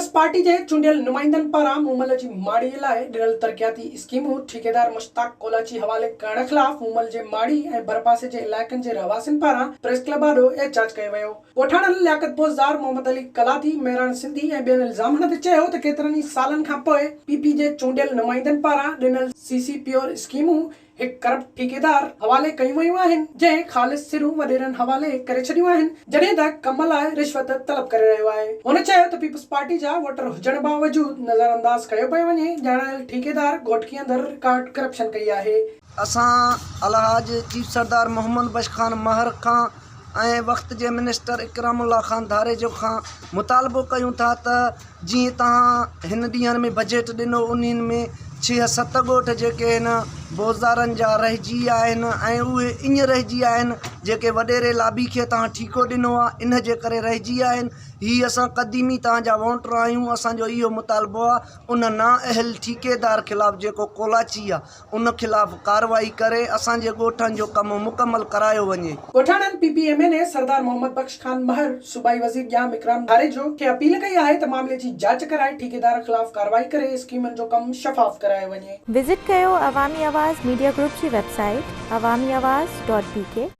Peoples party जे चूंडियल नुमाइंदनि पारां मूमल जी माड़ीअ लाइ ॾिनल तरक़ियाती स्कीमूं ठेकेदार मुश्ताक कोलाची हवाले करण ख़िलाफ़ मूमल जे माड़ी ऐं भरपासे जे इलाइक़नि जे रहवासियुनि पारां प्रेस क्लब ॾांहुं एहतजाज कयो वियो। ॻोठाणनि लियाकत पोज़दार मोहम्मद अली कलाती, मेहरान सिंधी ऐं ॿियनि इल्ज़ामनि ते चयो त केतिरनि ई सालनि खां पोइ पीपी जे चूंडियल नुमाइंदनि पारां ॾिनल सीसी प्योर स्कीमूं हिकु करप्ट ठेकेदार हवाले कयूं वयूं आहिनि, जंहिं ख़ालिस सिरूं वॾेरनि हवाले करे छॾियूं आहिनि, जॾहिं त कम लाइ रिश्वत तलब करे रहियो आहे। हुन चयो त पीपल्स पार्टी जा वोटर हुजण बावजूद नज़रअंदाज कयो पियो वञे। ॼाणायल ठेकेदार ॻोठकी अंदरि रिकॉर्ड करप्शन कई आहे। असां अलहाज चीफ सरदार मोहम्मद बख्श खान महर खां ऐं वक़्त जे मिनिस्टर इकरामुल्ला खान धारेजो खां मुतालबो कयूं था त जीअं तव्हां हिन ॾींहंनि में बजट ॾिनो, उन्हनि में 6-7 ॻोठ जेके आहिनि बोज़दारनि जा रहिजी आहिनि ऐं उहे ईअं रहिजी आहिनि जेके वॾेरे लाबी खे तव्हां ठीको ॾिनो आहे, इन जे करे रहिजी आहिनि। हीअ असां क़दीमी तव्हांजा वोटर आहियूं। असांजो इहो मुतालबो आहे उन नाअहल ठेकेदार ख़िलाफ़ु जेको कोलाची आहे उन ख़िलाफ़ु कार्रवाई करे असांजे ॻोठनि जो कमु मुकमल करायो वञे। ॻोठाणनि PPMA सरदार मोहम्मद बख्श खान महर, सूबाई वज़ीर ॼाम इकराम धारेजो खे अपील कई आहे त मामले जी जांच कराए ठेकेदार ख़िलाफ़ु कार्रवाई करे स्कीमनि जो कमु शफ़ाफ़ करायो वञे। विज़िट कयो अवामी आवाज़ मीडिया ग्रुप जी वेबसाइट awamiawaz.pk।